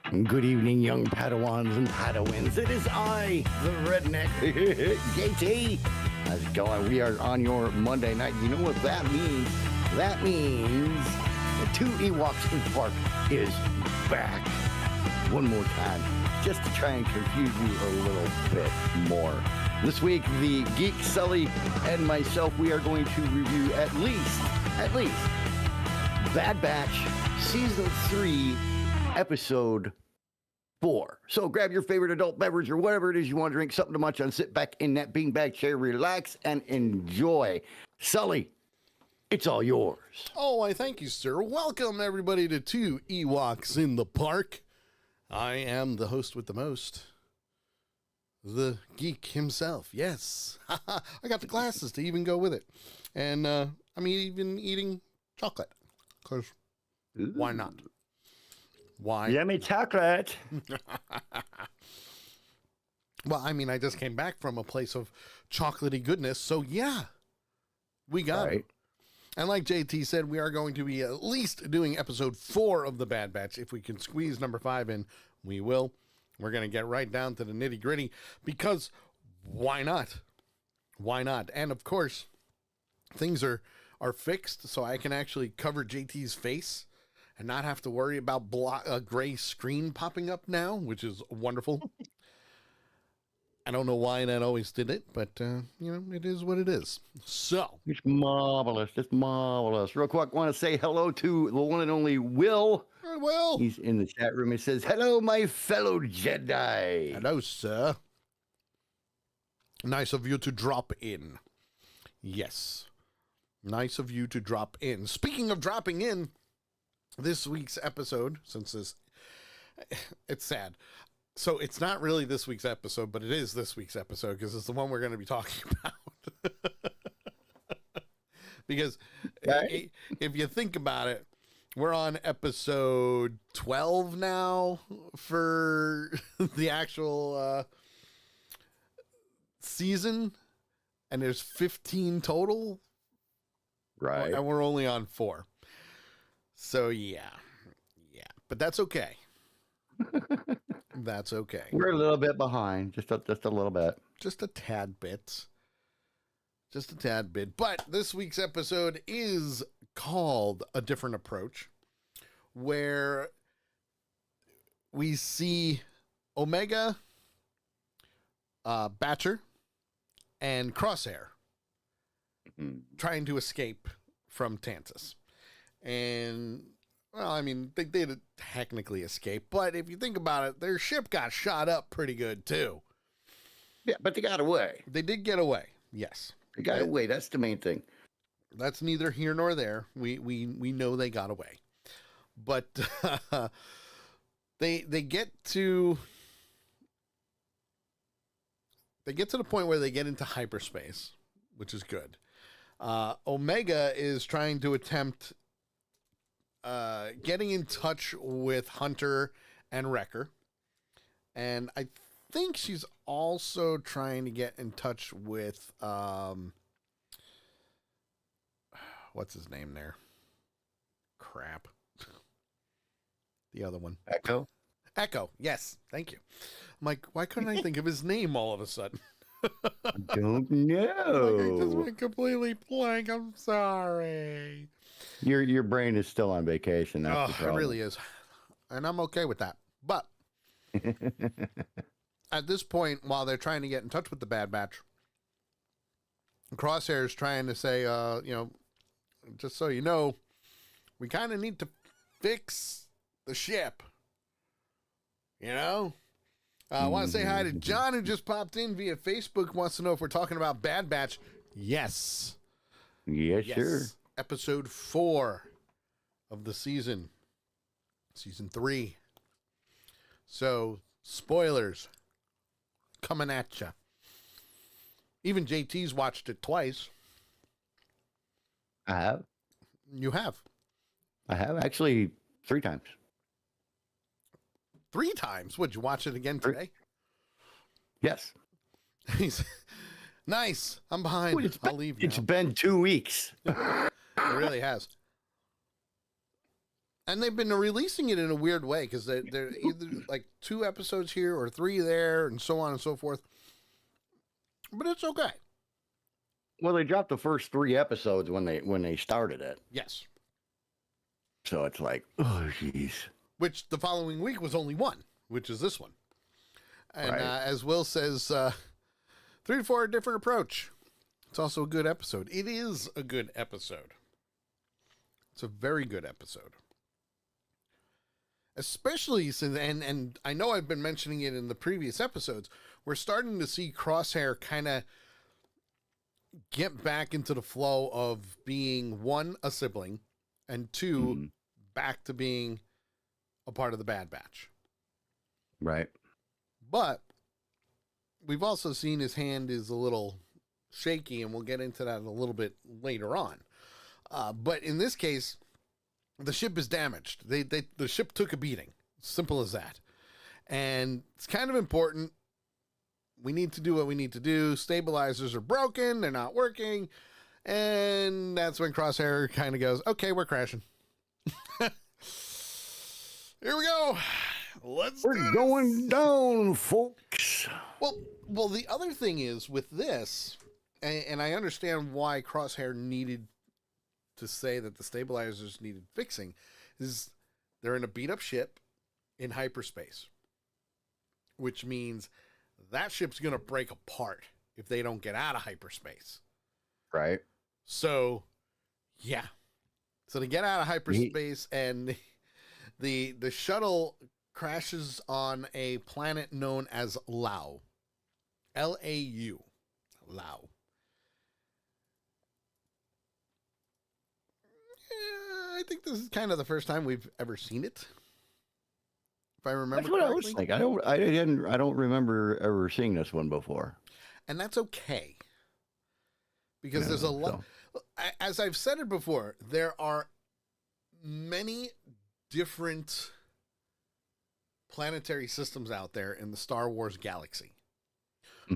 Good evening, young Padawans and Padawans. It is I, the redneck, JT. How's it going? We are on your Monday night. You know what that means? That means the two Ewoks in the park is back. One more time, just to try and confuse you a little bit more. This week, the Geek Sully and myself, we are going to review at least, Bad Batch Season 3, Episode 4. So grab your favorite adult beverage or whatever it is you want to drink, something to munch on, sit back in that beanbag chair, relax, and enjoy. Sully, it's all yours. Oh, I thank you, sir. Welcome, everybody, to Two Ewoks in the Park. I am the host with the most, the geek himself. Yes, I got the glasses to even go with it. And I'm even eating chocolate, because why not? Why? Yummy chocolate. Well, I mean, I just came back from a place of chocolatey goodness, so yeah, we got it. And like JT said, we are going to be at least doing episode 4 of the Bad Batch. If we can squeeze number 5 in, we will. We're going to get right down to the nitty gritty, because why not? Why not? And of course, things are fixed, so I can actually cover JT's face and not have to worry about a gray screen popping up now, which is wonderful. I don't know why that always did it, but, it is what it is. So. It's marvelous. It's marvelous. Real quick, I want to say hello to the one and only Will. Hi, Will. He's in the chat room. He says, hello, my fellow Jedi. Hello, sir. Nice of you to drop in. Yes. Nice of you to drop in. Speaking of dropping in, this week's episode, it's sad. So it's not really this week's episode, but it is this week's episode, because it's the one we're going to be talking about. Because if you think about it, we're on episode 12 now for the actual season, and there's 15 total. Right. And we're only on 4. So, yeah. But that's okay. That's okay. We're a little bit behind, just a little bit. Just a tad bit. Just a tad bit. But this week's episode is called A Different Approach, where we see Omega, Batcher, and Crosshair trying to escape from Tantus. And, well, I mean, they did technically escape, but if you think about it, their ship got shot up pretty good, too. Yeah, but they got away. They did get away, yes. They got away. That's the main thing. That's neither here nor there. We know they got away. But they get to the point where they get into hyperspace, which is good. Omega is trying to attempt getting in touch with Hunter and Wrecker. And I think she's also trying to get in touch with, what's his name there? Crap. The other one. Echo? Echo, yes. Thank you. I'm like, why couldn't I think of his name all of a sudden? I don't know. Like, I just went completely blank. I'm sorry. Your brain is still on vacation. That's the It problem. really is. And I'm okay with that. But at this point, while they're trying to get in touch with the Bad Batch, Crosshair is trying to say, just so you know, we kind of need to fix the ship. You know? I want to say hi to John, who just popped in via Facebook, wants to know if we're talking about Bad Batch. Yes. Yes, sure. Episode 4 of the season. Season 3. So, spoilers coming at you. Even JT's watched it twice. I have. You have? I have, actually, 3 times. 3 times? Would you watch it again today? Yes. He's nice. I'm behind. Well, I'll leave now. It's been 2 weeks. It really has. And they've been releasing it in a weird way because they're either like 2 episodes here or 3 there and so on and so forth. But it's okay. Well, they dropped the first 3 episodes when they started it. Yes. So it's like, oh, jeez. Which the following week was only 1, which is this one. And Right. As Will says, 3 to 4, a different approach. It's also a good episode. It is a good episode. It's a very good episode. Especially since, and I know I've been mentioning it in the previous episodes, we're starting to see Crosshair kind of get back into the flow of being, 1, a sibling, and 2, back to being a part of the Bad Batch. Right. But we've also seen his hand is a little shaky, and we'll get into that a little bit later on. But in this case, the ship is damaged. The ship took a beating. Simple as that. And it's kind of important. We need to do what we need to do. Stabilizers are broken. They're not working. And that's when Crosshair kind of goes, okay, we're crashing. Here we go. We're going down, folks. Well, the other thing is with this, and I understand why Crosshair needed to say that the stabilizers needed fixing, is they're in a beat up ship in hyperspace, which means that ship's going to break apart if they don't get out of hyperspace. Right. So, yeah. So they get out of hyperspace and the shuttle crashes on a planet known as Lau. Lau. Lau. I think this is kind of the first time we've ever seen it. If I remember That's what correctly. I was thinking. I don't remember ever seeing this one before. And that's okay. Because there's a lot. As I've said it before, there are many different planetary systems out there in the Star Wars galaxy.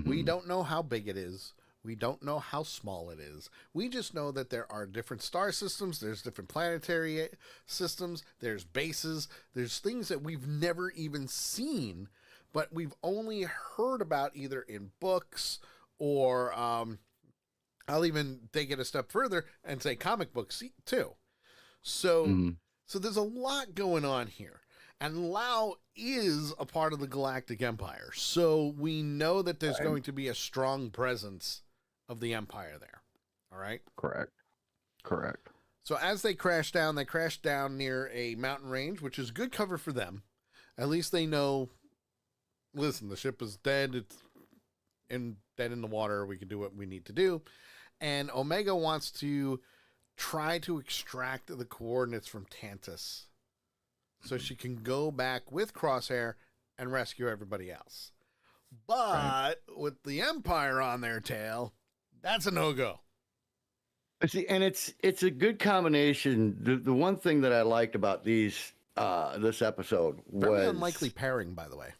We don't know how big it is. We don't know how small it is. We just know that there are different star systems. There's different planetary systems. There's bases. There's things that we've never even seen, but we've only heard about either in books or I'll even take it a step further and say comic books too. So there's a lot going on here. And Lau is a part of the Galactic Empire. So we know that there's going to be a strong presence of the Empire there. All right? Correct. So as they crash down near a mountain range, which is good cover for them. At least they know, listen, the ship is dead. It's dead in the water. We can do what we need to do. And Omega wants to try to extract the coordinates from Tantus so she can go back with Crosshair and rescue everybody else. But with the Empire on their tail, that's a no-go. See, and it's a good combination. The one thing that I liked about this episode was Very unlikely pairing, by the way.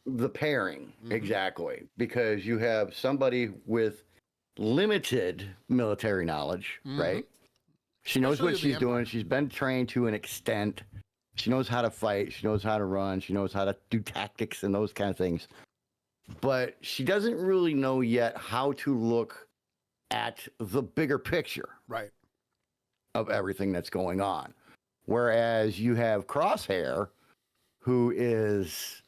the pairing, exactly, because you have somebody with limited military knowledge, right? She knows Especially what with the she's Empire. doing. She's been trained to an extent. She knows how to fight. She knows how to run. She knows how to do tactics and those kind of things. But she doesn't really know yet how to look at the bigger picture Right. of everything that's going on. Whereas you have Crosshair, who is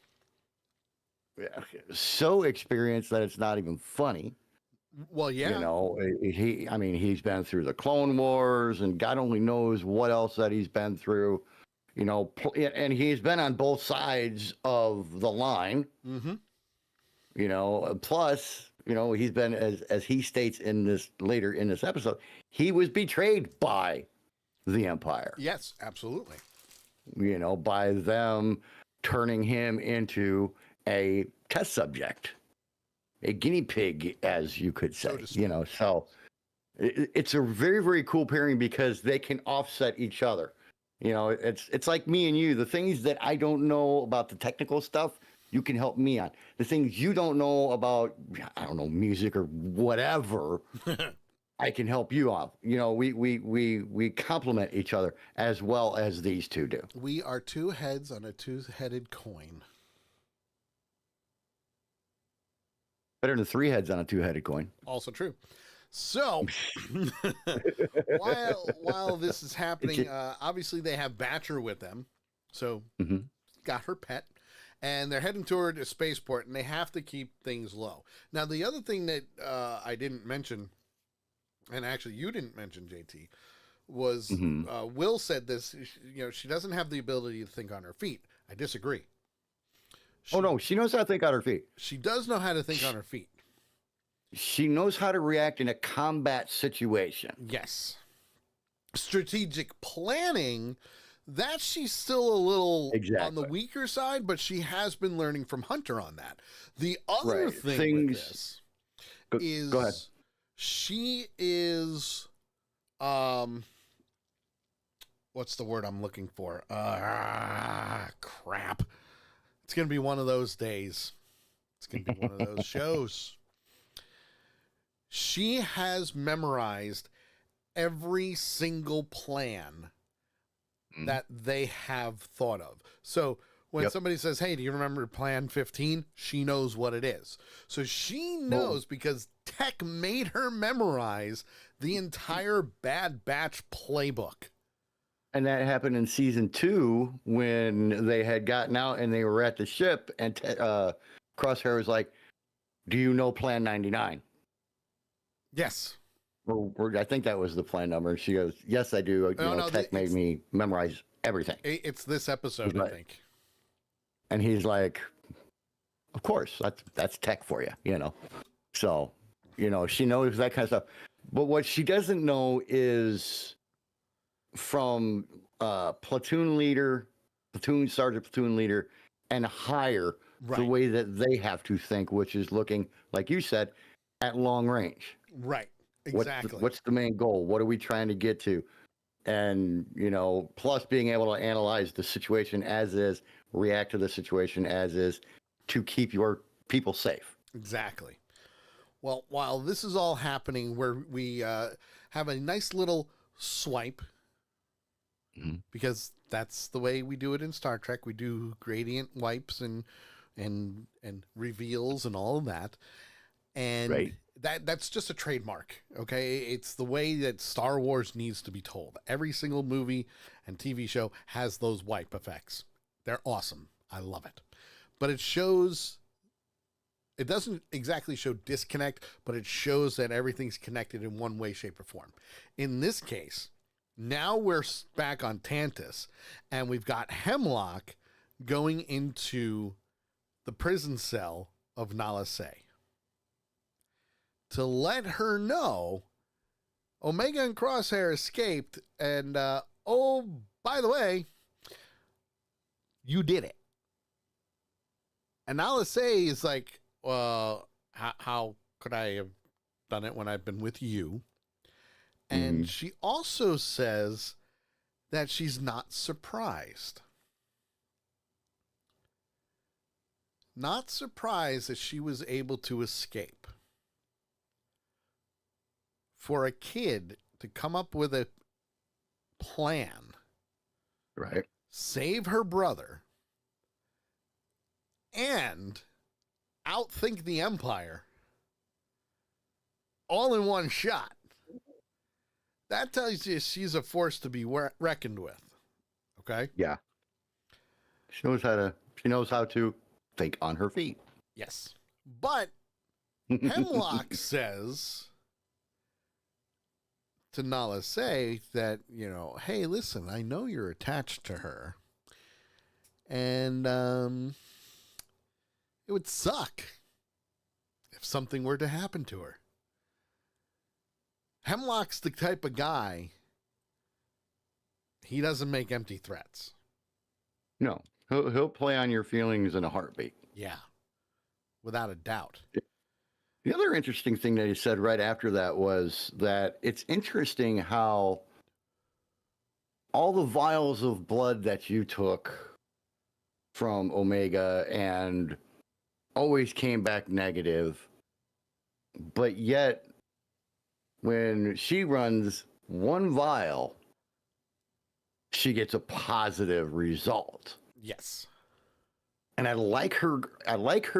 so experienced that it's not even funny. Well, yeah. You know, he's been through the Clone Wars, and God only knows what else that he's been through. You know, and he's been on both sides of the line. You know, plus, you know, he's been, as he states later in this episode, he was betrayed by the Empire. Yes, absolutely. You know, by them turning him into a test subject, a guinea pig, as you could say. You know, so it's a very, very cool pairing because they can offset each other. You know, it's like me and you. The things that I don't know about the technical stuff, you can help me on. The things you don't know about, I don't know, music or whatever, I can help you out. We complement each other as well as these two do. We are two heads on a two-headed coin. Better than three heads on a two-headed coin. Also true. So, while this is happening, obviously they have Batcher with them. So, got her pet. And they're heading toward a spaceport, and they have to keep things low. Now, the other thing that I didn't mention, and actually you didn't mention, JT, was Will said this, she doesn't have the ability to think on her feet. I disagree. She knows how to think on her feet. She does know how to think on her feet. She knows how to react in a combat situation. Yes. Strategic planning, that she's still a little on the weaker side, but she has been learning from Hunter on that. The other thing with this is go ahead. She is what's the word I'm looking for? Crap. It's going to be one of those days. It's going to be one of those shows. She has memorized every single plan that they have thought of. So when somebody says, hey, do you remember plan 15? She knows what it is. So she knows because Tech made her memorize the entire Bad Batch playbook. And that happened in season 2 when they had gotten out and they were at the ship and Crosshair was like, do you know plan 99? Yes. I think that was the plan number. She goes, yes, I do. Tech made me memorize everything. It's this episode, I think. And he's like, of course, that's Tech for you, So, she knows that kind of stuff. But what she doesn't know is from platoon sergeant, platoon leader, and higher, the way that they have to think, which is looking, like you said, at long range. Right. Exactly. What's the main goal? What are we trying to get to? And, plus being able to analyze the situation as is, react to the situation as is, to keep your people safe. Exactly. Well, while this is all happening, where we have a nice little swipe, because that's the way we do it in Star Trek. We do gradient wipes and reveals and all of that. And that's just a trademark, okay? It's the way that Star Wars needs to be told. Every single movie and TV show has those wipe effects. They're awesome. I love it. But it doesn't exactly show disconnect, but it shows that everything's connected in one way, shape, or form. In this case, now we're back on Tantus, and we've got Hemlock going into the prison cell of Nala Se to let her know Omega and Crosshair escaped, and by the way, you did it. And Nala Se is like, how could I have done it when I've been with you? And she also says that she's not surprised. Not surprised that she was able to escape. For a kid to come up with a plan, right, save her brother, and outthink the Empire all in one shot. That tells you she's a force to be reckoned with. Okay? Yeah. She knows how to think on her feet. Yes. But Hemlock says to Nala Se that, hey, listen, I know you're attached to her. And it would suck if something were to happen to her. Hemlock's the type of guy, he doesn't make empty threats. No, he'll play on your feelings in a heartbeat. Yeah, without a doubt. The other interesting thing that he said right after that was that it's interesting how all the vials of blood that you took from Omega and always came back negative, but yet when she runs one vial, she gets a positive result. Yes. And I like her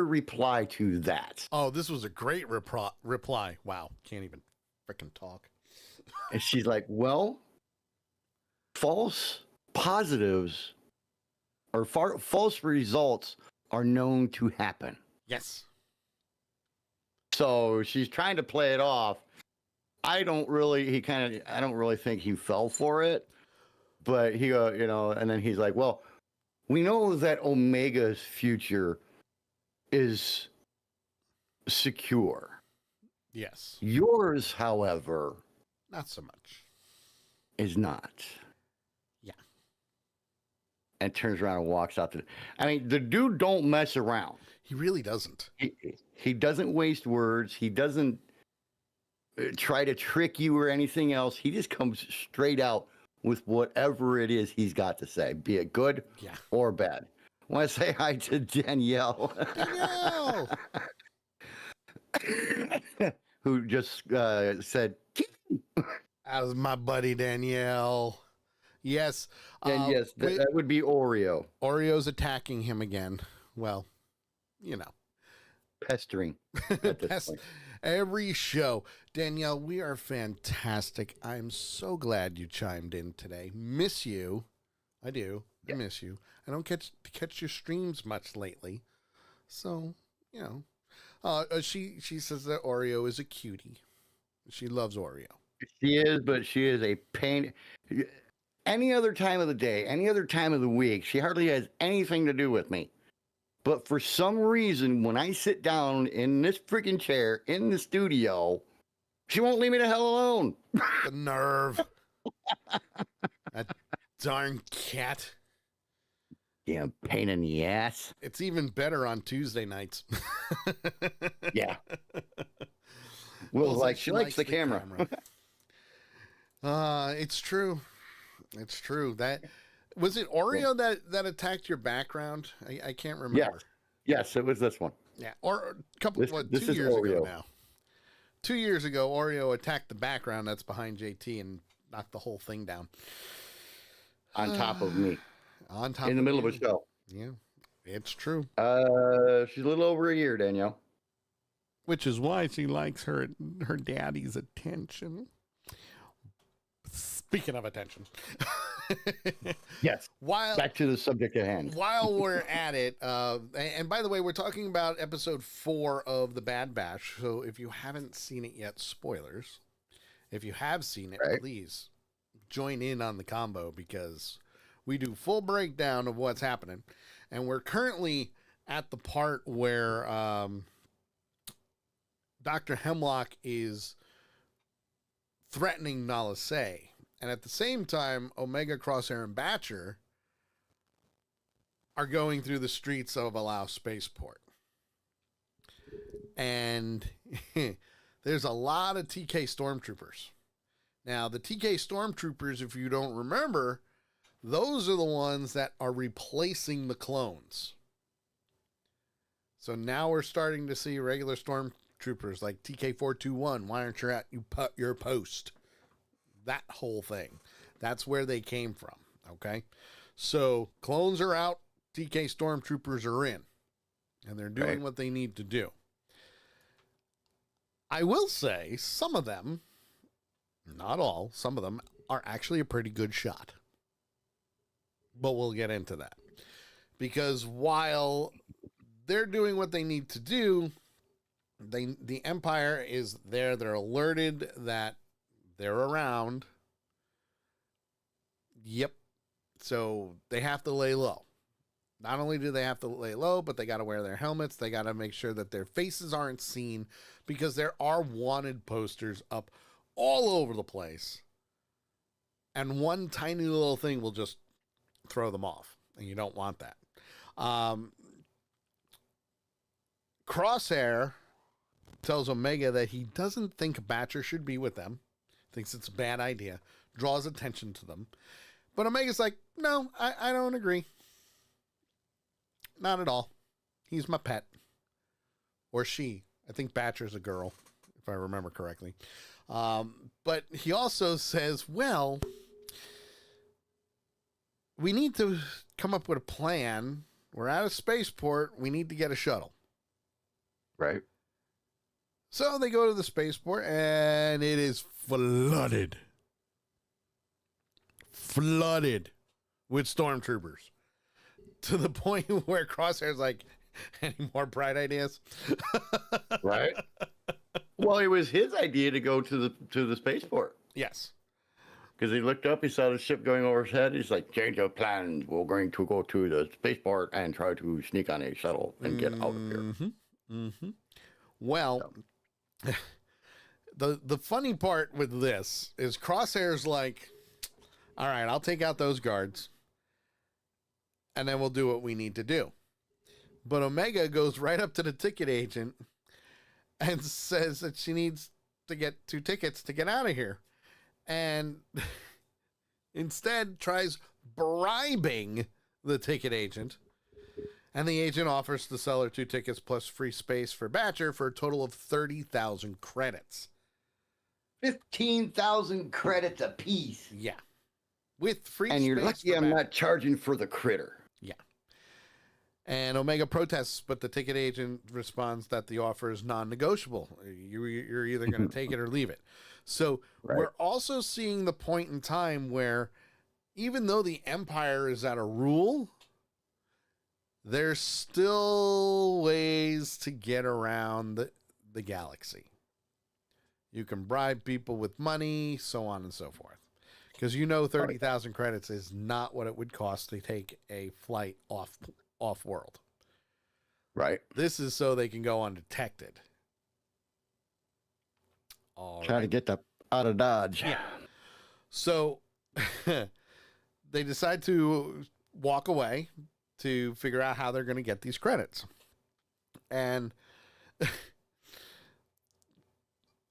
reply to that. Oh, this was a great reply. Wow. Can't even freaking talk. And she's like, well, false positives or false results are known to happen. Yes. So she's trying to play it off. I don't really think he fell for it, but he, and then he's like, well, we know that Omega's future is secure. Yes. Yours, however, not so much. Is not. Yeah. And turns around and walks out. The dude don't mess around. He really doesn't. He doesn't waste words. He doesn't try to trick you or anything else. He just comes straight out with whatever it is he's got to say, be it good or bad. I want to say hi to Danielle. Danielle! Who just said, that was my buddy Danielle. Yes. And yes, that would be Oreo. Oreo's attacking him again. Well, pestering. Every show. Danielle, we are fantastic. I'm so glad you chimed in today. Miss you. I do. Yeah. I miss you. I don't catch your streams much lately. So, she says that Oreo is a cutie. She loves Oreo. She is, but she is a pain. Any other time of the day, any other time of the week, she hardly has anything to do with me. But for some reason, when I sit down in this freaking chair in the studio, she won't leave me the hell alone. The nerve. That darn cat. Yeah, pain in the ass. It's even better on Tuesday nights. Yeah. Well, she likes the camera. It's true. It's true. That was it. Oreo that attacked your background. I can't remember. Yes, it was this one. Yeah, or a couple. 2 years ago now. 2 years ago, Oreo attacked the background that's behind JT and knocked the whole thing down. On top of me. On top. In the middle of a show. Yeah, it's true. She's a little over a year, Danielle. Which is why she likes her daddy's attention. Speaking of attention. Yes. Back to the subject at hand. While we're at it, and by the way, we're talking about episode 4 of The Bad Batch. So if you haven't seen it yet, spoilers. If you have seen it, please join in on the combo because we do full breakdown of what's happening. And we're currently at the part where Dr. Hemlock is threatening Nala Se. And at the same time, Omega, Crosshair, and Batcher are going through the streets of Allow Spaceport. And there's a lot of TK Stormtroopers. Now, the TK Stormtroopers, if you don't remember, those are the ones that are replacing the clones. So now we're starting to see regular Stormtroopers like TK421. Why aren't you at your post? That whole thing. That's where they came from. Okay. So clones are out. TK Stormtroopers are in. And they're doing what they need to do. I will say some of them, not all, some of them are actually a pretty good shot. But we'll get into that. Because while they're doing what they need to do, the Empire is there. They're alerted that they're around. Yep. So they have to lay low. Not only do they have to lay low, but they got to wear their helmets. They got to make sure that their faces aren't seen because there are wanted posters up all over the place. And one tiny little thing will just throw them off. And you don't want that. Crosshair tells Omega that he doesn't think Batcher should be with them. Thinks it's a bad idea. Draws attention to them. But Omega's like, no, I don't agree. Not at all. He's my pet. Or she. I think Batcher's a girl, if I remember correctly. But he also says, well, we need to come up with a plan. We're at a spaceport. We need to get a shuttle. Right. So they go to the spaceport, and it is flooded. Flooded with stormtroopers. To the point where Crosshair's like, any more bright ideas? Right. Well, it was his idea to go to the spaceport. Yes. Because he looked up, he saw the ship going over his head. He's like, change of plans. We're going to go to the spaceport and try to sneak on a shuttle and get out of here. Mm-hmm. Well, the funny part with this is Crosshair's like, all right, I'll take out those guards, and then we'll do what we need to do. But Omega goes right up to the ticket agent and says that she needs to get 2 tickets to get out of here. And instead tries bribing the ticket agent. And the agent offers to sell her 2 tickets plus free space for Batcher for a total of 30,000 credits. 15,000 credits apiece. Yeah. With free space. And you're lucky I'm not charging for the critter. Yeah. And Omega protests, but the ticket agent responds that the offer is non-negotiable. You're either going to take it or leave it. So we're also seeing the point in time where even though the Empire is out of rule, there's still ways to get around the galaxy. You can bribe people with money, so on and so forth. Because 30,000 credits is not what it would cost to take a flight off world. Right. This is so they can go undetected. Try to get out of Dodge. Yeah. So they decide to walk away to figure out how they're going to get these credits. And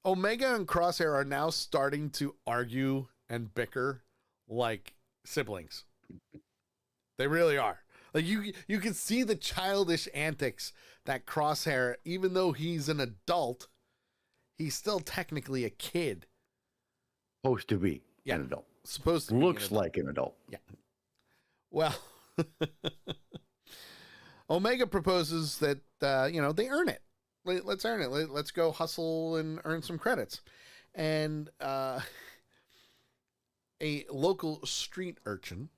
Omega and Crosshair are now starting to argue and bicker like siblings. They really are. Like you can see the childish antics that Crosshair, even though he's an adult, he's still technically a kid. Supposed to be an adult. Supposed to Looks like an adult. Yeah. Well, Omega proposes that, they earn it. Let's earn it. Let's go hustle and earn some credits. And a local street urchin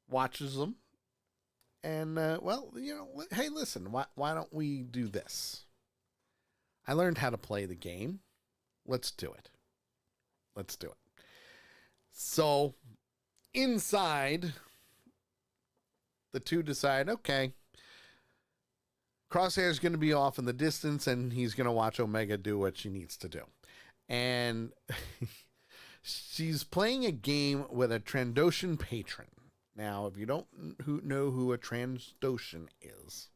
watches them. And, hey, listen, why don't we do this? I learned how to play the game. Let's do it. So inside, the two decide, okay, Crosshair's going to be off in the distance and he's going to watch Omega do what she needs to do. And she's playing a game with a Trandoshan patron. Now, if you don't know who a Trandoshan is,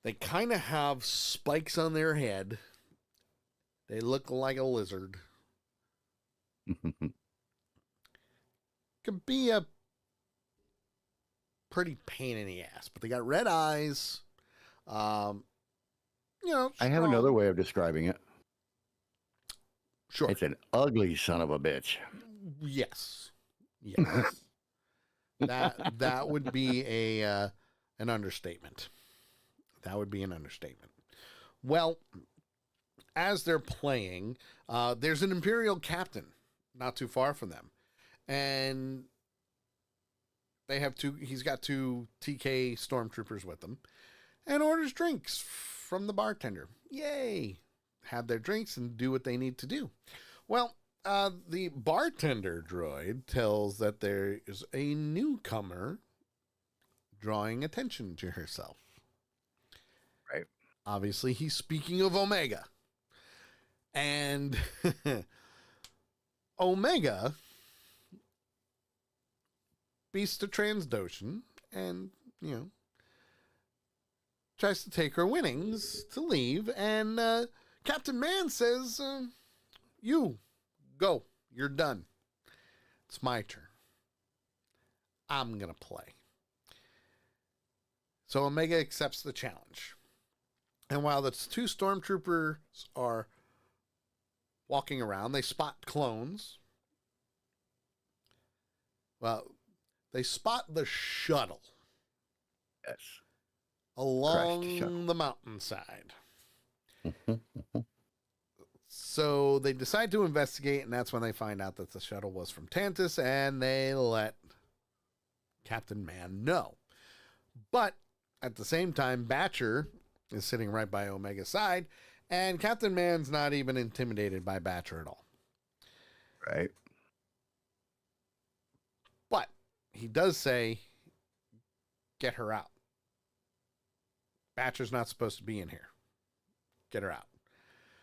they kind of have spikes on their head. They look like a lizard. Could be a pretty pain in the ass, but they got red eyes. I have another way of describing it. Sure. It's an ugly son of a bitch. Yes. That would be an understatement. That would be an understatement. Well, as they're playing, there's an Imperial captain not too far from them. And he's got 2 TK stormtroopers with them and orders drinks from the bartender. Yay. Have their drinks and do what they need to do. Well, the bartender droid tells that there is a newcomer drawing attention to herself. Right. Obviously, he's speaking of Omega. And Omega beats the Trandoshan and, tries to take her winnings to leave. And Captain Man says, you go. You're done. It's my turn. I'm going to play. So Omega accepts the challenge. And while the two stormtroopers are walking around, they spot clones. Well, they spot the shuttle. Yes. Along the mountainside. So they decide to investigate, and that's when they find out that the shuttle was from Tantus, and they let Captain Man know. But at the same time, Batcher is sitting right by Omega's side, and Captain Man's not even intimidated by Batcher at all. Right. But he does say, get her out. Batcher's not supposed to be in here. Get her out.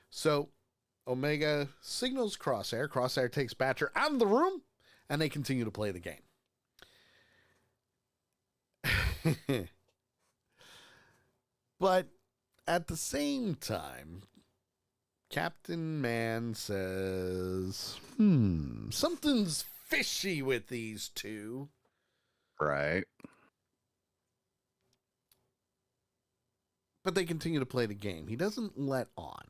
So Omega signals Crosshair. Crosshair takes Batcher out of the room, and they continue to play the game. But at the same time, Captain Man says, something's fishy with these two. Right. But they continue to play the game. He doesn't let on.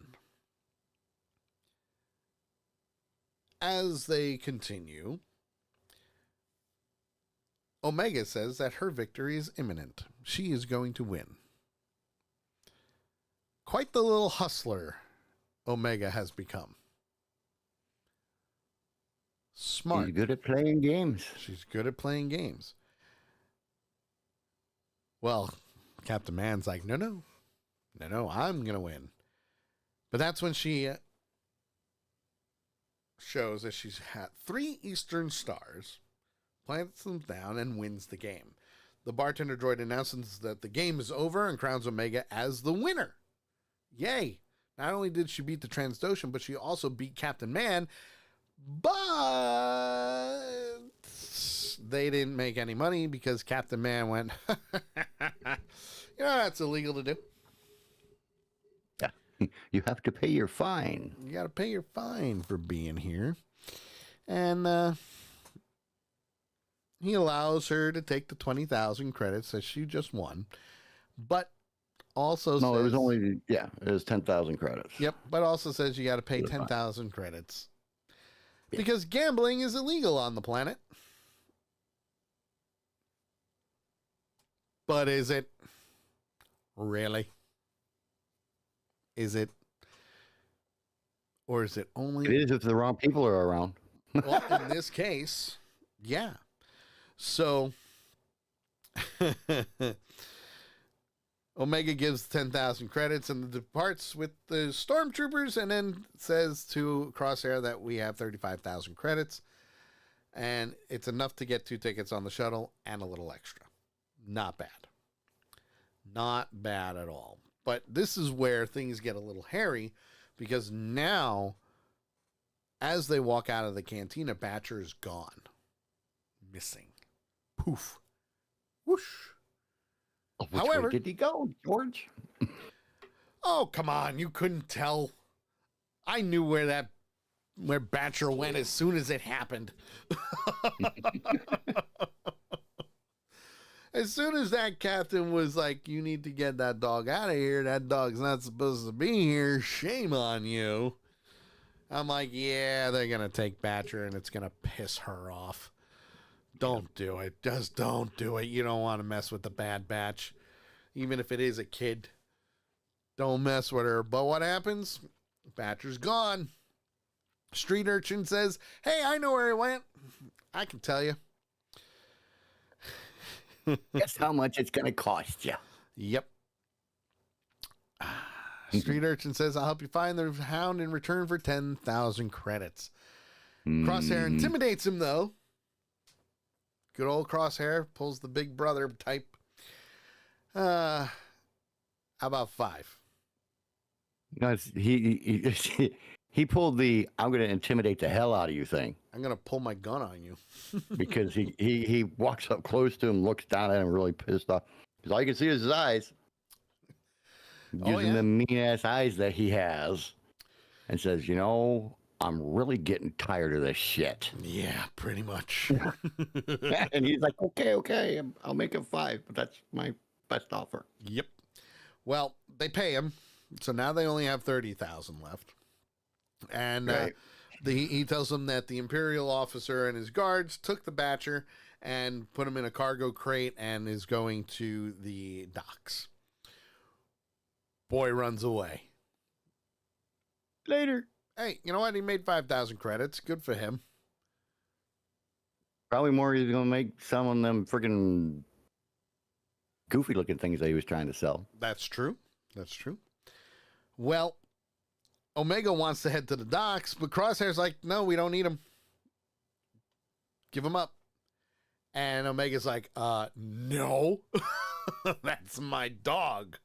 As they continue, Omega says that her victory is imminent. She is going to win. Quite the little hustler Omega has become. Smart. She's good at playing games. She's good at playing games. Well, Captain Man's like, no, I'm going to win. But that's when she shows that she's had 3 Eastern stars, plants them down, and wins the game. The bartender droid announces that the game is over and crowns Omega as the winner. Yay! Not only did she beat the Transdoshan, but she also beat Captain Man, but they didn't make any money because Captain Man went, that's illegal to do. Yeah. You have to pay your fine. You got to pay your fine for being here. And he allows her to take the 20,000 credits that she just won. But also No, says, it was only, it was 10,000 credits. Yep, but also says you got to pay 10,000 credits. Yeah. Because gambling is illegal on the planet. But is it? Really? Is it? Or is it only... It is if the wrong people are around. Well, in this case, yeah. So... Omega gives 10,000 credits and departs with the stormtroopers, and then says to Crosshair that we have 35,000 credits, and it's enough to get 2 tickets on the shuttle and a little extra. Not bad. Not bad at all. But this is where things get a little hairy, because now, as they walk out of the cantina, Batcher is gone. Missing. Poof. Whoosh. Which way did he go, George? Oh, come on. You couldn't tell. I knew where Batcher went as soon as it happened. As soon as that captain was like, you need to get that dog out of here. That dog's not supposed to be here. Shame on you. I'm like, yeah, they're going to take Batcher and it's going to piss her off. Don't do it. Just don't do it. You don't want to mess with the Bad Batch. Even if it is a kid. Don't mess with her. But what happens? Batcher's gone. Street urchin says, hey, I know where he went. I can tell you. Guess how much it's going to cost you. Yep. Street urchin says, I'll help you find the hound in return for 10,000 credits. Crosshair intimidates him, though. Good old Crosshair pulls the big brother type. How about 5? No, he pulled the I'm going to intimidate the hell out of you thing. I'm going to pull my gun on you. Because he walks up close to him, looks down at him, really pissed off. Because all you can see is his eyes. Using the mean-ass eyes that he has. And says, I'm really getting tired of this shit. Yeah, pretty much. And he's like, okay, I'll make it 5, but that's my best offer. Yep. Well, they pay him, so now they only have 30,000 left, and Right. he tells them that the Imperial officer and his guards took the Batcher and put him in a cargo crate and is going to the docks. Boy runs away. Later. Hey, you know what? He made 5,000 credits. Good for him. Probably more he's going to make some of them freaking goofy looking things that he was trying to sell. That's true. That's true. Well, Omega wants to head to the docks, but Crosshair's like, no, we don't need him. Give him up. And Omega's like, no, that's my dog.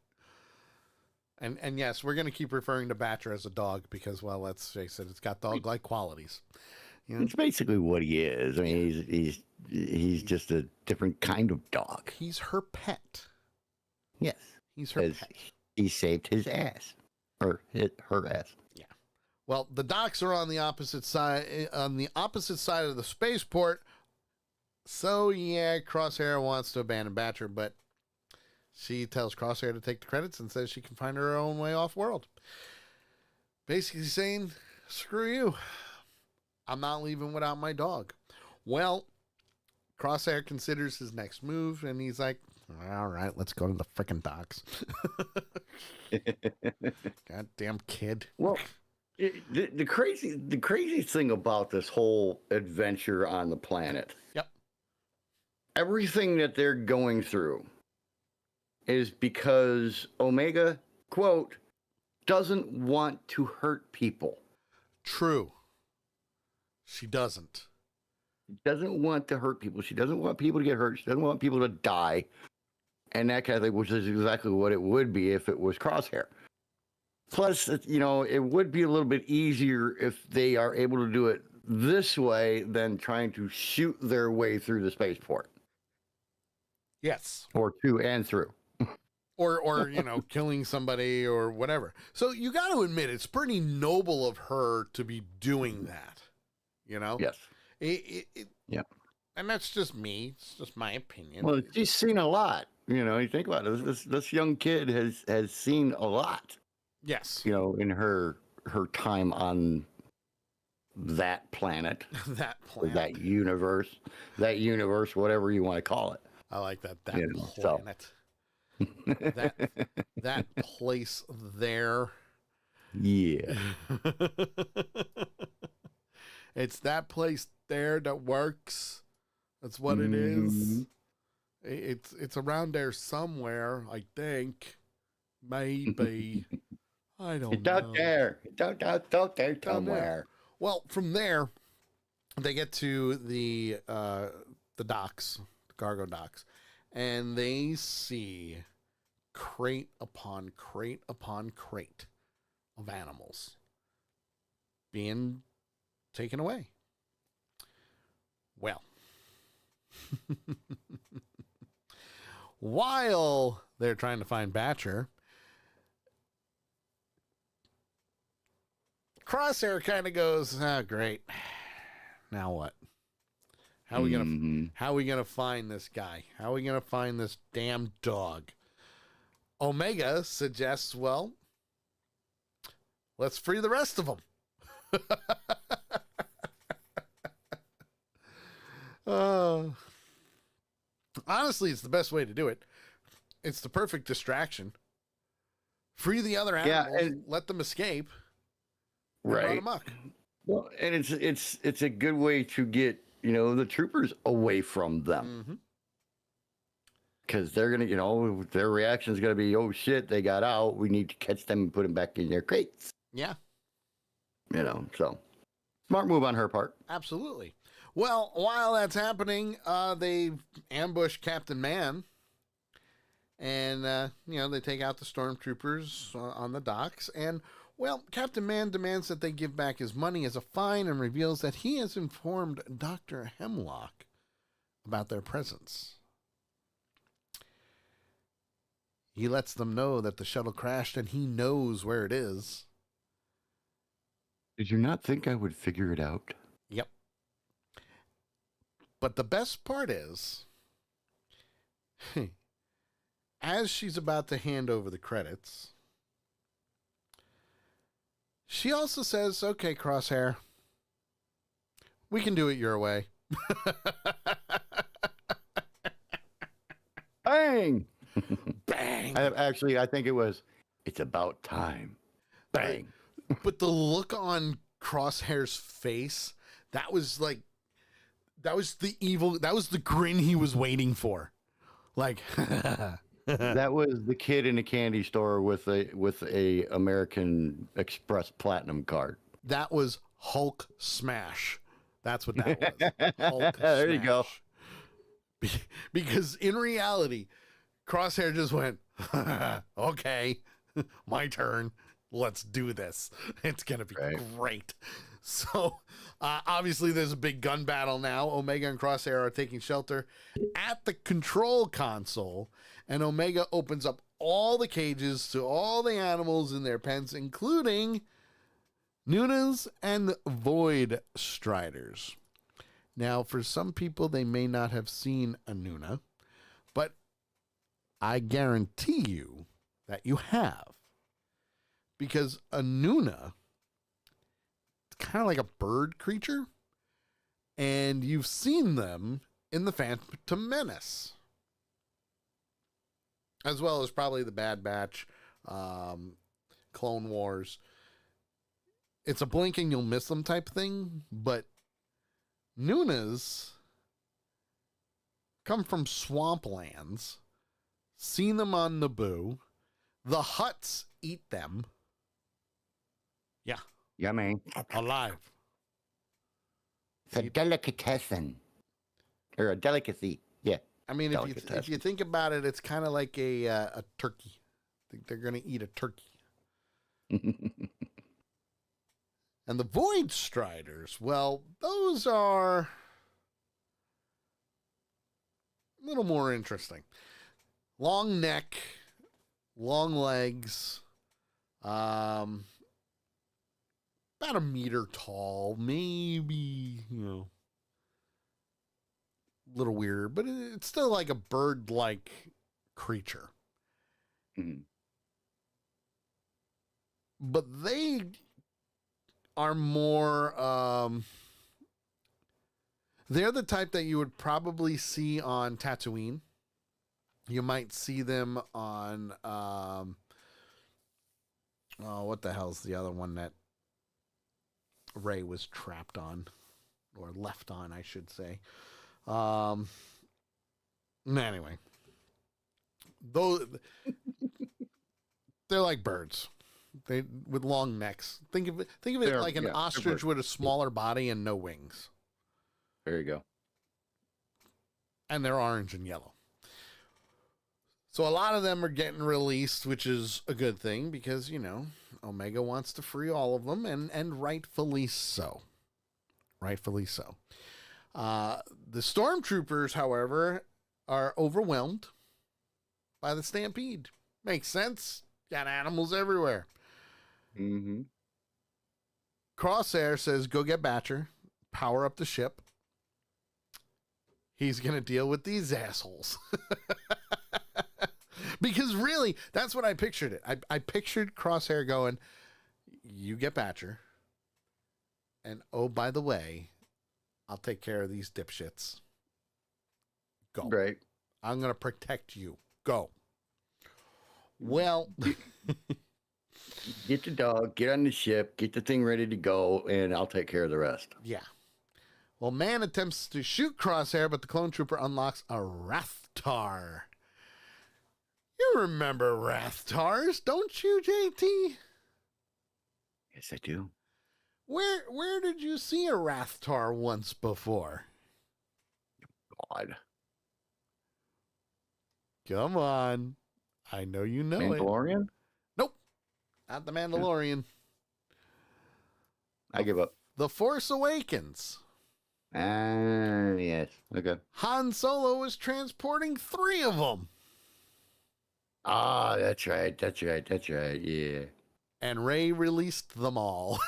And yes, we're going to keep referring to Batcher as a dog because, well, let's face it, it's got dog-like qualities. You know? It's basically what he is. I mean, he's just a different kind of dog. He's her pet. Yes. He's her pet. He saved his ass. Or her ass. Yeah. Well, the docks are on the opposite side of the spaceport. So yeah, Crosshair wants to abandon Batcher, but she tells Crosshair to take the credits and says she can find her own way off world. Basically saying, screw you. I'm not leaving without my dog. Well, Crosshair considers his next move, and he's like, all right, let's go to the frickin' docks. Goddamn kid. Well, the crazy thing about this whole adventure on the planet. Yep. Everything that they're going through is because Omega, quote, doesn't want to hurt people. True. She doesn't. She doesn't want to hurt people. She doesn't want people to get hurt. She doesn't want people to die. And that kind of thing, which is exactly what it would be if it was Crosshair. Plus, you know, it would be a little bit easier if they are able to do it this way than trying to shoot their way through the spaceport. Yes. Or to and through. Or you know, killing somebody or whatever. So you got to admit, it's pretty noble of her to be doing that. You know? Yes. Yeah. And that's just me. It's just my opinion. Well, she's seen a lot. You know, you think about it. This young kid has seen a lot. Yes. You know, in her time on that planet. That planet. That universe, whatever you want to call it. I like that. That planet. that place there. Yeah. It's that place there that works. That's what it is. It's around there somewhere, I think. Maybe. I don't know. Out there. Out there somewhere. Well, from there, they get to the docks, the cargo docks, and they see crate upon crate upon crate of animals being taken away. Well, while they're trying to find Batcher, Crosshair kind of goes, "Ah, great. Now what? How are we gonna find this guy? How are we gonna find this damn dog?" Omega suggests, well, let's free the rest of them. Honestly, it's the best way to do it. It's the perfect distraction. Free the other animals, and let them escape. Right. Well, and it's a good way to get, you know, the troopers away from them. Because they're going to, their reaction is going to be, oh shit, they got out. We need to catch them and put them back in their crates. Yeah. So smart move on her part. Absolutely. Well, while that's happening, they ambush Captain Man. And, they take out the stormtroopers on the docks. And, well, Captain Man demands that they give back his money as a fine and reveals that he has informed Dr. Hemlock about their presence. He lets them know that the shuttle crashed and he knows where it is. Did you not think I would figure it out? Yep. But the best part is, as she's about to hand over the credits, she also says, "Okay, Crosshair, we can do it your way." Bang! Bang! I think it was, it's about time. Bang! But the look on Crosshair's face, that was the grin he was waiting for. Like, That was the kid in a candy store with a American Express Platinum card. that was Hulk smash. That's what that was. Hulk There you go. Because in reality, Crosshair just went, "Okay, my turn. Let's do this. It's going to be great." So, obviously, there's a big gun battle now. Omega and Crosshair are taking shelter at the control console, and Omega opens up all the cages to all the animals in their pens, including Nunas and Void Striders. Now, for some people, they may not have seen a Nuna, but I guarantee you that you have. Because a Nuna, it's kind of like a bird creature, and you've seen them in the Phantom Menace, as well as probably the Bad Batch, Clone Wars. It's a blink and you'll miss them type thing, but Nunas come from swamplands, seen them on Naboo. The Hutts eat them. Yeah. Yummy. Alive. It's a delicatessen. Or a delicacy. Yeah. I mean, if you think about it, it's kind of like a turkey. I think they're going to eat a turkey. And the Void Striders, well, those are a little more interesting. Long neck, long legs, about a meter tall, maybe, a little weird, but it's still like a bird-like creature. Mm-hmm. But they are more, they're the type that you would probably see on Tatooine. You might see them on, what the hell's the other one that Rey was trapped on, or left on, I should say. Anyway, those they're like birds. They with long necks. Think of it like an ostrich with a smaller body and no wings. There you go. And they're orange and yellow. So a lot of them are getting released, which is a good thing because, Omega wants to free all of them, and rightfully so. Rightfully so. The stormtroopers, however, are overwhelmed by the stampede. Makes sense. Got animals everywhere. Mm-hmm. Crosshair says, "Go get Batcher, power up the ship. He's going to deal with these assholes." Because really, that's what I pictured it. I pictured Crosshair going, "You get Batcher. And oh, by the way, I'll take care of these dipshits. Go. Right. I'm going to protect you. Go." Well, get the dog, get on the ship, get the thing ready to go, and I'll take care of the rest. yeah. Well, Man attempts to shoot Crosshair, but the clone trooper unlocks a Rathtar. You remember Rathtars, don't you, JT? Yes, I do. Where did you see a Rathtar once before? God. Come on. I know you know it. Mandalorian? Nope. Not the Mandalorian. I give up. The Force Awakens. Yes. Okay. Han Solo was transporting 3 of them. Ah, that's right. Yeah. And Rey released them all.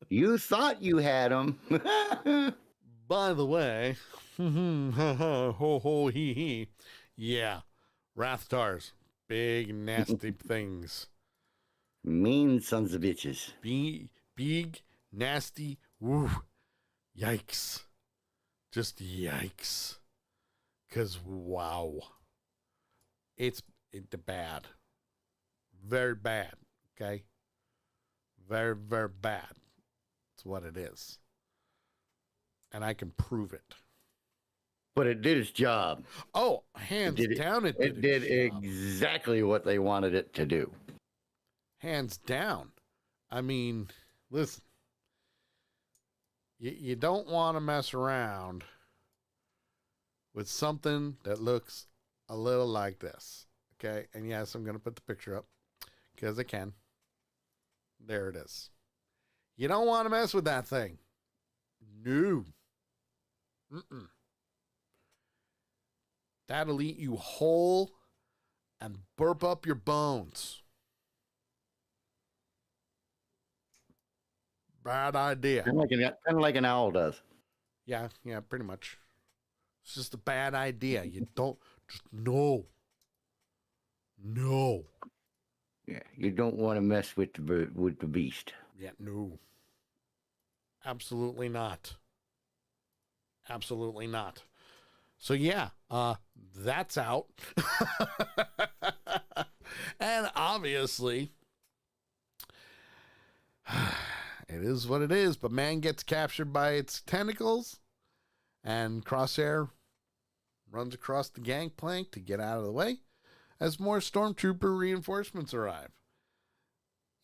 You thought you had them. By the way, ho ho hee hee. Yeah, Rathtars, big nasty things. Mean sons of bitches. Big nasty. Woo, yikes! Just yikes! 'Cause wow, it's bad, very bad. Okay, very bad. That's what it is. And I can prove it. But it did its job. Oh, hands down, it did exactly what they wanted it to do. Hands down. I mean, listen, you don't want to mess around with something that looks a little like this. Okay, and yes, I'm going to put the picture up because I can. There it is. You don't want to mess with that thing. No. That'll eat you whole and burp up your bones. Bad idea. Kind of like an owl does. Yeah, pretty much. It's just a bad idea. You don't just no. Yeah, you don't want to mess with the beast. Yeah, no. Absolutely not. Absolutely not. So yeah, that's out. And obviously, it is what it is, but man gets captured by its tentacles, and Crosshair runs across the gangplank to get out of the way as more stormtrooper reinforcements arrive.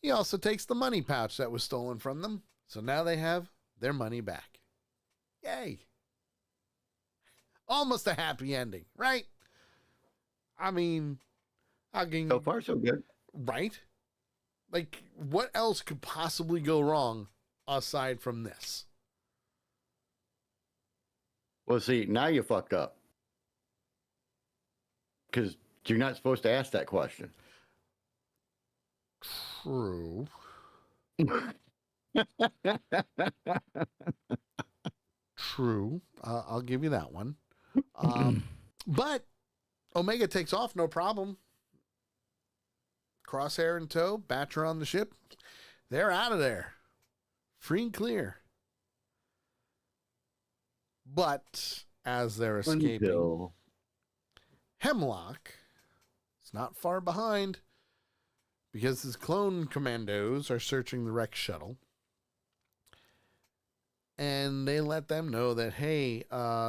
He also takes the money pouch that was stolen from them, so now they have their money back. Yay. Almost a happy ending, right? I mean, so far so good. Right? Like, what else could possibly go wrong aside from this? Well, see, now you fucked up. Because you're not supposed to ask that question. True. True. I'll give you that one. But Omega takes off, no problem. Crosshair in tow, Batra on the ship. They're out of there. Free and clear. But as they're escaping, Hemlock is not far behind because his clone commandos are searching the wrecked shuttle. And they let them know that, hey,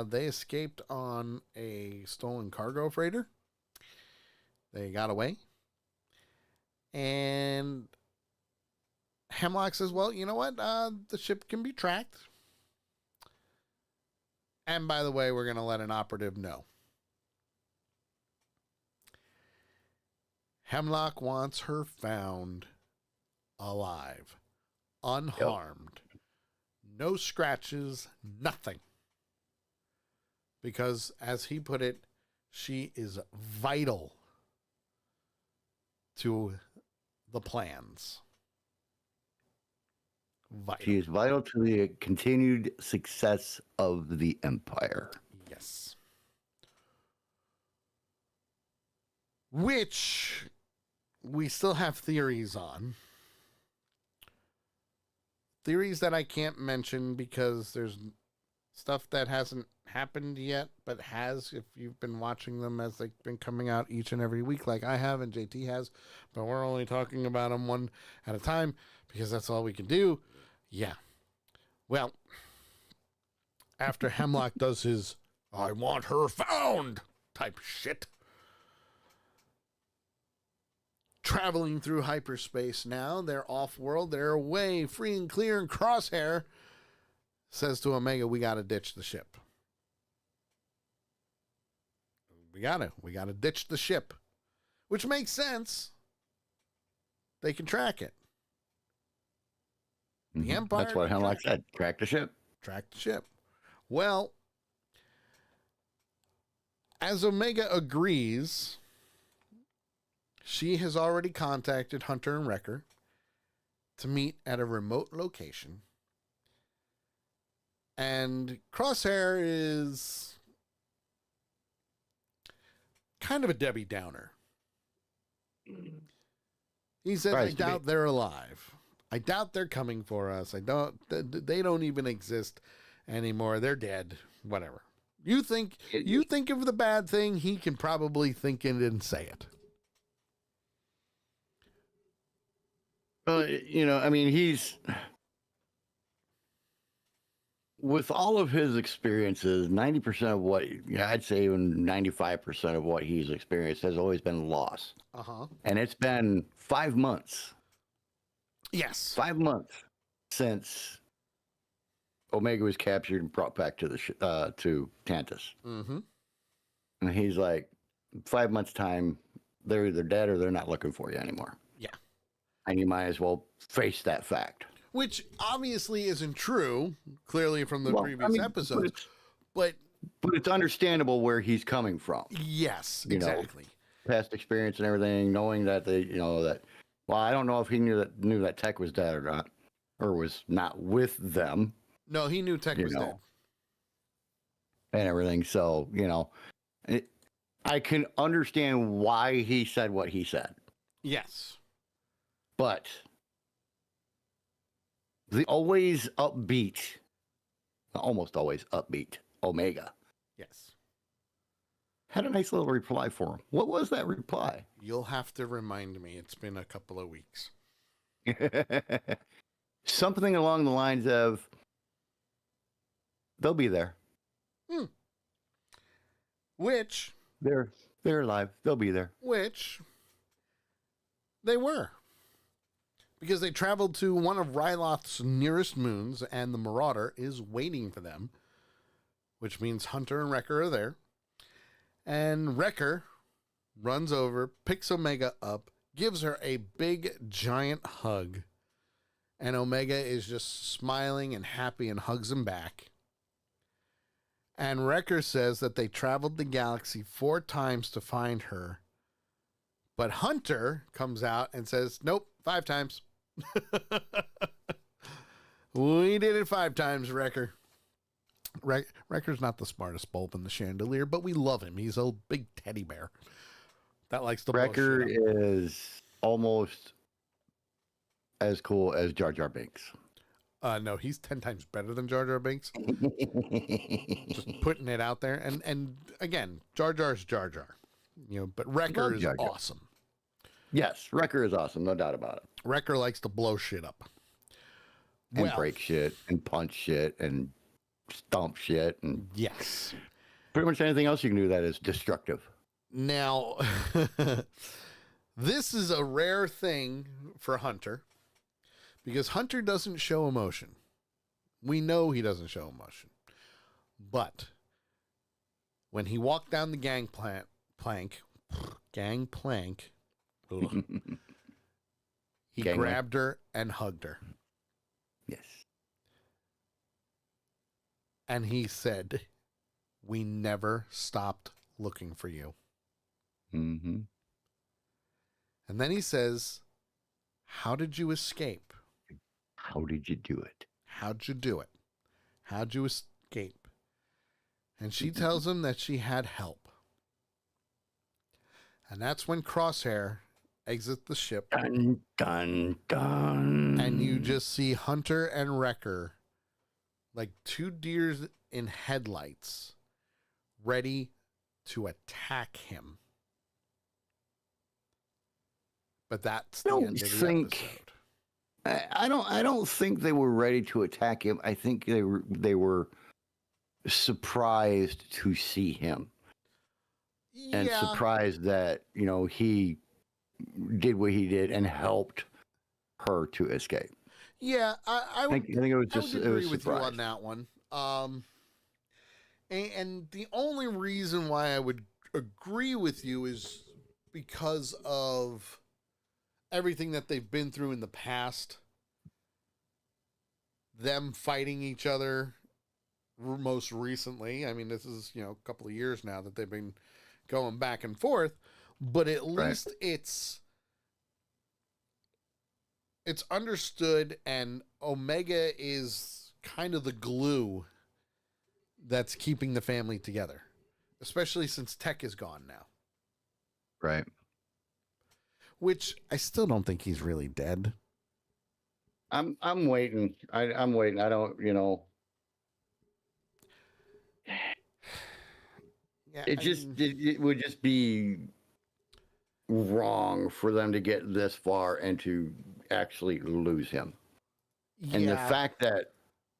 they escaped on a stolen cargo freighter. They got away. And Hemlock says, well, you know what? The ship can be tracked. And by the way, we're going to let an operative know. Hemlock wants her found alive, unharmed. Yep. No scratches, nothing. Because, as he put it, she is vital to the plans. Vital. She is vital to the continued success of the Empire. Yes. Which we still have theories on. Theories that I can't mention because there's stuff that hasn't happened yet, but has if you've been watching them as they've been coming out each and every week like I have and JT has, but we're only talking about them one at a time because that's all we can do. Yeah. Well, after Hemlock does his I want her found type shit, traveling through hyperspace now. They're off-world. They're away, free and clear, and Crosshair says to Omega, we got to ditch the ship. We got to ditch the ship, which makes sense. They can track it. The Empire. That's what Hemlock said. Track the ship. Track the ship. Well, as Omega agrees, she has already contacted Hunter and Wrecker to meet at a remote location. And Crosshair is kind of a Debbie Downer. He said, I doubt they're alive. I doubt they're coming for us. They don't even exist anymore. They're dead. Whatever. You think of the bad thing, he can probably think it and say it. I mean, he's, with all of his experiences, 90% of what, I'd say even 95% of what he's experienced has always been loss. Uh-huh. And it's been 5 months. Yes. 5 months since Omega was captured and brought back to Tantus. Mm-hmm. And he's like, 5 months' time, they're either dead or they're not looking for you anymore. Yeah. And you might as well face that fact. Which obviously isn't true, clearly from the previous episodes. But it's understandable where he's coming from. Yes, exactly. Past experience and everything, knowing that I don't know if he knew that Tech was dead or not, or was not with them. No, he knew Tech was dead. And everything. So, I can understand why he said what he said. Yes. But the almost always upbeat Omega. Yes. Had a nice little reply for him. What was that reply? You'll have to remind me. It's been a couple of weeks. Something along the lines of, they'll be there. Which... They're alive. They'll be there. Which... they were. Because they traveled to one of Ryloth's nearest moons, and the Marauder is waiting for them. Which means Hunter and Wrecker are there. And Wrecker runs over, picks Omega up, gives her a big, giant hug. And Omega is just smiling and happy and hugs him back. And Wrecker says that they traveled the galaxy 4 times to find her. But Hunter comes out and says, nope, 5 times. We did it 5 times, Wrecker. Wrecker's not the smartest bulb in the chandelier, but we love him. He's a big teddy bear that likes to blow shit up. Wrecker is almost as cool as Jar Jar Binks. No, he's 10 times better than Jar Jar Binks. Just putting it out there. And again, Jar Jar's Jar Jar. But Wrecker is awesome. Yes, Wrecker is awesome, no doubt about it. Wrecker likes to blow shit up. And break shit, and punch shit, and stomp shit, and yes. Pretty much anything else you can do that is destructive. Now, this is a rare thing for Hunter, because Hunter doesn't show emotion. We know he doesn't show emotion. But when he walked down the gangplank, he grabbed her and hugged her. Yes. And he said, we never stopped looking for you. Mm-hmm. And then he says, how did you escape? How did you do it? How'd you do it? How'd you escape? And she tells him that she had help. And that's when Crosshair exits the ship. Dun, dun, dun. And you just see Hunter and Wrecker like 2 deers in headlights ready to attack him. But that's the end of the episode. I don't think they were ready to attack him. I think they were surprised to see him. Yeah. And surprised that, he did what he did and helped her to escape. Yeah, I think it was just I would agree with you on that one. And the only reason why I would agree with you is because of everything that they've been through in the past. Them fighting each other most recently. I mean, this is, a couple of years now that they've been going back and forth, but at least it's understood, and Omega is kind of the glue that's keeping the family together, especially since Tech is gone now. Right. Which I still don't think he's really dead. I'm waiting. I'm waiting. I don't, Yeah, it would just be wrong for them to get this far and to actually lose him. And the fact that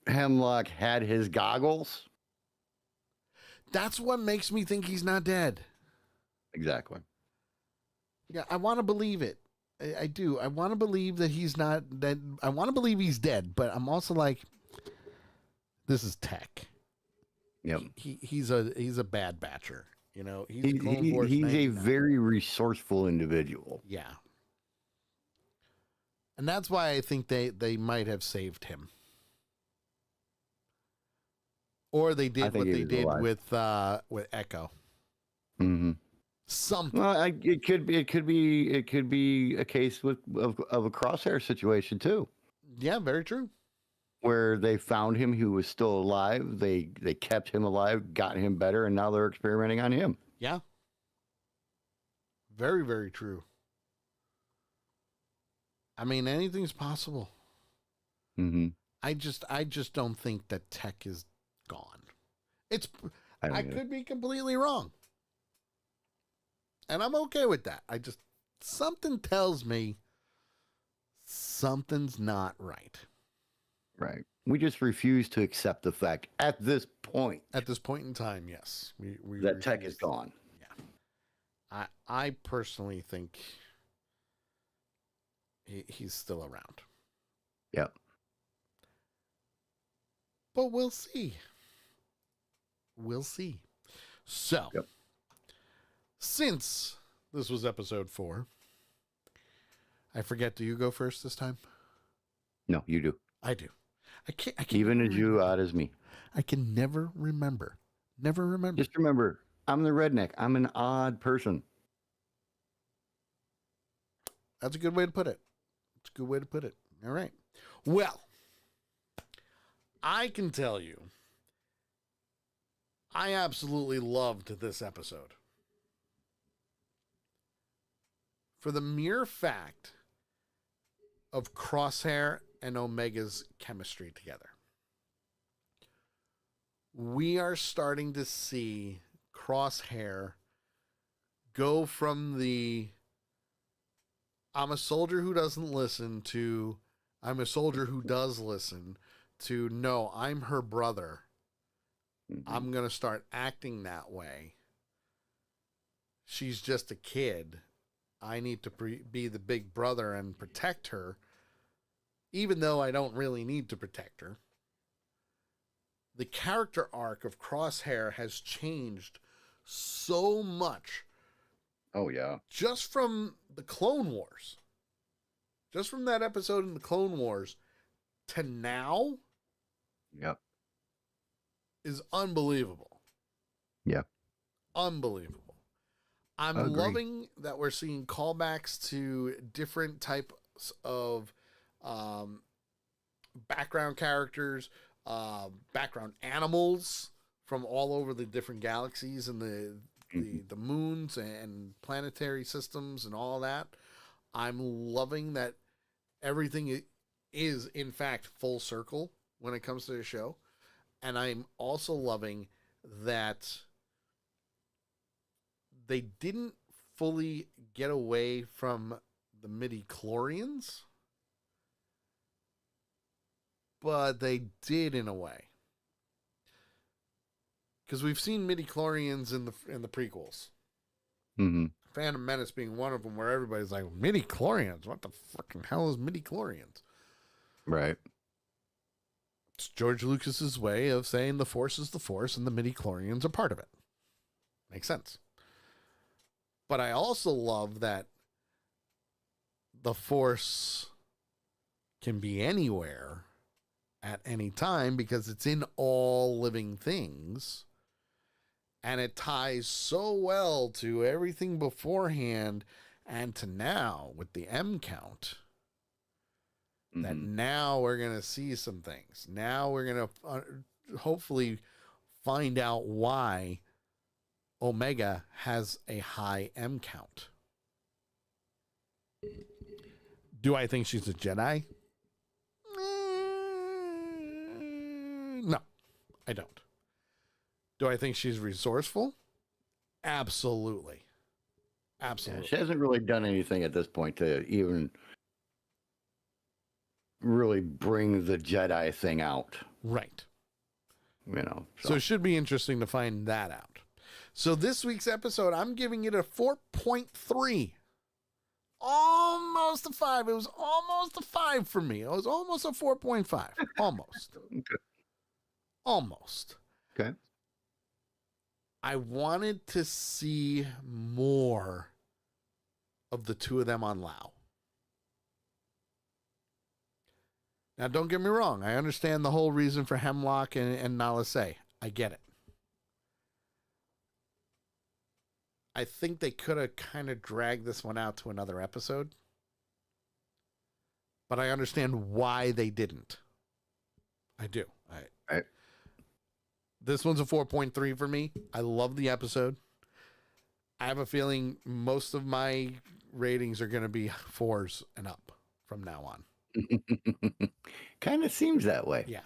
Hemlock had his goggles. That's what makes me think he's not dead. Exactly. Yeah, I want to believe it. I do. I want to believe that he's not dead. I want to believe he's dead, but I'm also like, this is Tech. Yep. He's a bad batcher. He's a very resourceful individual. Yeah. And that's why I think they might have saved him. Or they did what they did with Echo. Mm-hmm. Something. Well, it could be a case of a Crosshair situation too. Yeah, very true. Where they found him, he was still alive. They kept him alive, got him better, and now they're experimenting on him. Yeah. Very, very true. I mean, anything's possible. Mm-hmm. I just don't think that Tech is gone. I could be completely wrong. And I'm okay with that. Something tells me something's not right. Right. We just refuse to accept the fact at this point. At this point in time, yes. We that Tech is gone. Yeah. I personally think he's still around. Yep. But we'll see. We'll see. So, since this was episode 4, I forget, do you go first this time? No, you do. I do. I can't even as you odd as me. I can never remember. Never remember. Just remember, I'm the redneck. I'm an odd person. That's a good way to put it. It's a good way to put it. All right. Well, I can tell you, I absolutely loved this episode. For the mere fact of Crosshair and Omega's chemistry together. We are starting to see Crosshair go from the I'm a soldier who doesn't listen to I'm a soldier who does listen to no, I'm her brother. Mm-hmm. I'm going to start acting that way. She's just a kid. I need to be the big brother and protect her, even though I don't really need to protect her. The character arc of Crosshair has changed so much. Oh, yeah. Just from the Clone Wars. Just from that episode in the Clone Wars to now. Yep. Is unbelievable. Yeah. Unbelievable. I'm loving that we're seeing callbacks to different types of background characters, background animals from all over the different galaxies and the moons and planetary systems and all that. I'm loving that everything is in fact full circle when it comes to the show. And I'm also loving that they didn't fully get away from the midi-chlorians, but they did in a way. Because we've seen midi-chlorians in the prequels. Mm-hmm. Phantom Menace being one of them, where everybody's like, midi-chlorians? What the fucking hell is midi-chlorians? Right. It's George Lucas's way of saying the Force is the Force and the midi-chlorians are part of it. Makes sense. But I also love that the Force can be anywhere at any time because it's in all living things. And it ties so well to everything beforehand and to now with the M count. That now we're going to see some things. Now we're going to hopefully find out why Omega has a high M count. Do I think she's a Jedi? No, I don't. Do I think she's resourceful? Absolutely. Absolutely. Yeah, she hasn't really done anything at this point to even really bring the Jedi thing out. Right. You know. So it should be interesting to find that out. So this week's episode, I'm giving it a 4.3. Almost a 5. It was almost a 5 for me. It was almost a 4.5. Almost. Okay. Almost. Okay. I wanted to see more of the two of them on Lao. Now, don't get me wrong. I understand the whole reason for Hemlock and Nala Se. I get it. I think they could have kind of dragged this one out to another episode. But I understand why they didn't. I do. This one's a 4.3 for me. I love the episode. I have a feeling most of my ratings are going to be 4s and up from now on. Kind of seems that way. Yeah.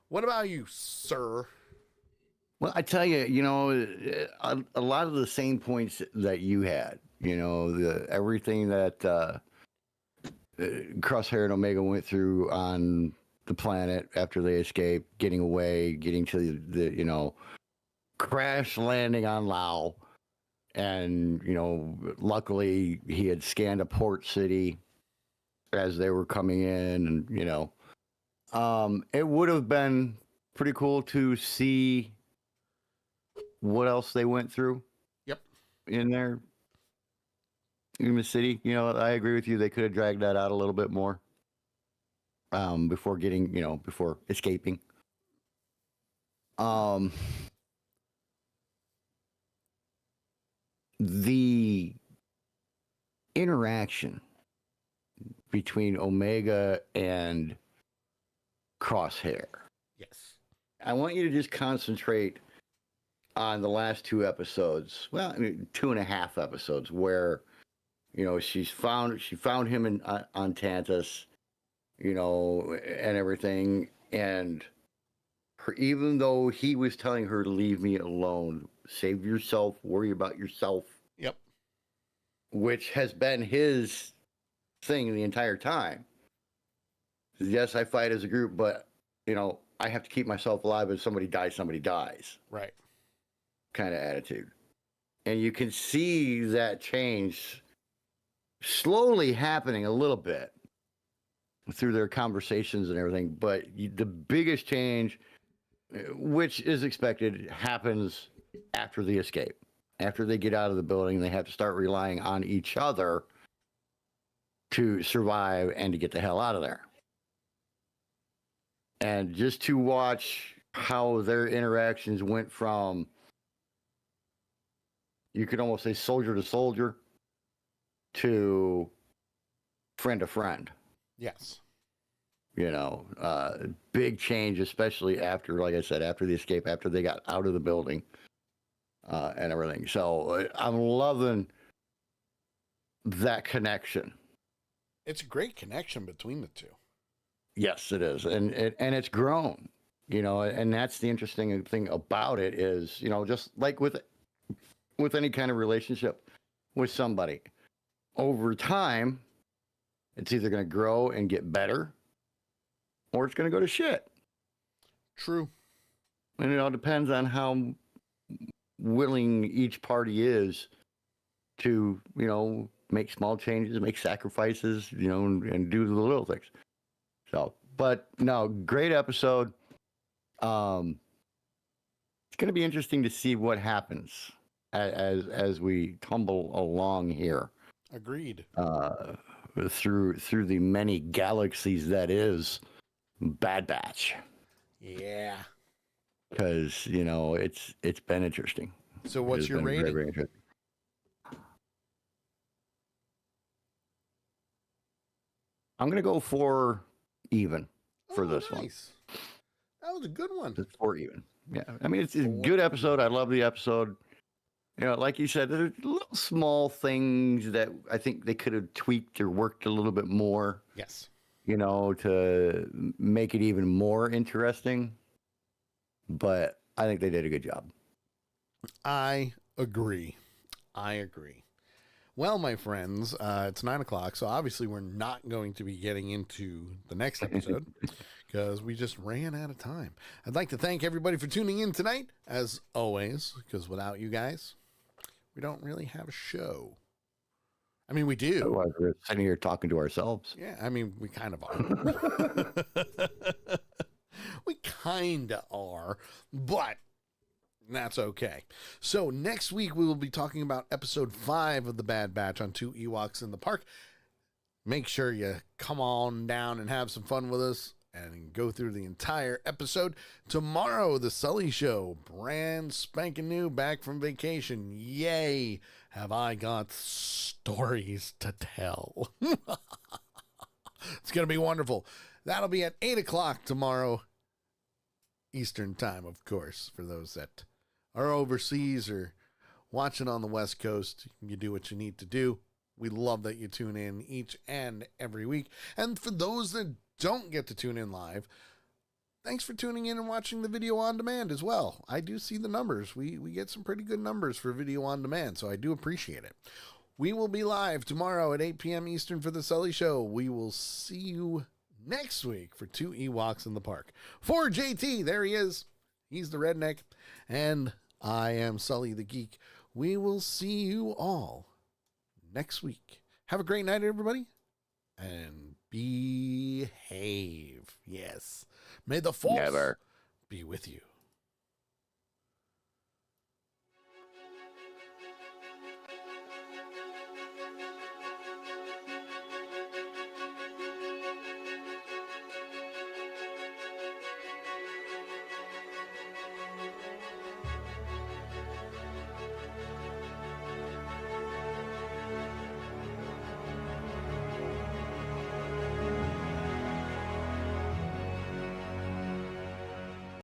What about you, sir? Well, I tell you, you know, a lot of the same points that you had, you know, everything that Crosshair and Omega went through on the planet after they escaped, getting away, getting to the you know, crash landing on Lao. And, you know, luckily he had scanned a port city as they were coming in, and, you know, it would have been pretty cool to see what else they went through. Yep. In there, in the city. You know, I agree with you. They could have dragged that out a little bit more before getting, you know, before escaping. The interaction between Omega and Crosshair. Yes. I want you to just concentrate on the last 2 episodes. Well, I mean, 2.5 episodes where, you know, she found him on Tantus, you know, and everything. And even though he was telling her to leave me alone, save yourself, worry about yourself. Yep. Which has been his thing the entire time. Yes, I fight as a group, but, you know, I have to keep myself alive. If somebody dies, somebody dies. Right. Kind of attitude. And you can see that change slowly happening a little bit through their conversations and everything. But the biggest change, which is expected, happens after the escape. After they get out of the building, they have to start relying on each other to survive and to get the hell out of there. And just to watch how their interactions went from, you could almost say soldier to soldier, to friend to friend. Yes. You know, big change, especially after, like I said, after the escape, after they got out of the building and everything. So I'm loving that connection. It's a great connection between the two. Yes, it is. And it's grown, you know, and that's the interesting thing about it is, you know, just like with any kind of relationship with somebody, over time, it's either going to grow and get better, or it's going to go to shit. True. And it all depends on how willing each party is to, you know, make small changes, make sacrifices, you know, and do the little things. So, but no, great episode. It's going to be interesting to see what happens as we tumble along here. Agreed. Through the many galaxies that is Bad Batch. Yeah. Because, you know, it's been interesting. So what's your rating? Very, very interesting. I'm going to go for even for this one. That was a good one. It's 4 even. Yeah. I mean, it's a good episode. I love the episode. You know, like you said, there's little small things that I think they could have tweaked or worked a little bit more. Yes. You know, to make it even more interesting. But I think they did a good job. I agree. Well, my friends, it's 9 o'clock, so obviously we're not going to be getting into the next episode because we just ran out of time. I'd like to thank everybody for tuning in tonight, as always, because without you guys, we don't really have a show. I mean, we do. Otherwise, we're sitting here talking to ourselves. Yeah, I mean, we kind of are. We kind of are, but that's okay. So next week we will be talking about episode 5 of The Bad Batch on 2 Ewoks in the Park. Make sure you come on down and have some fun with us and go through the entire episode. Tomorrow, The Sully Show, brand spanking new, back from vacation. Yay! Have I got stories to tell. It's going to be wonderful. That'll be at 8 o'clock tomorrow, Eastern time, of course, for those that are overseas or watching on the West Coast. You do what you need to do. We love that you tune in each and every week. And for those that don't get to tune in live, thanks for tuning in and watching the video on demand as well. I do see the numbers. We get some pretty good numbers for video on demand, so I do appreciate it. We will be live tomorrow at 8 p.m. Eastern for The Sully Show. We will see you next week for 2 Ewoks in the Park. For JT, there he is. He's the redneck. And I am Sully the Geek. We will see you all next week. Have a great night, everybody. And behave. Yes. May the force be with you.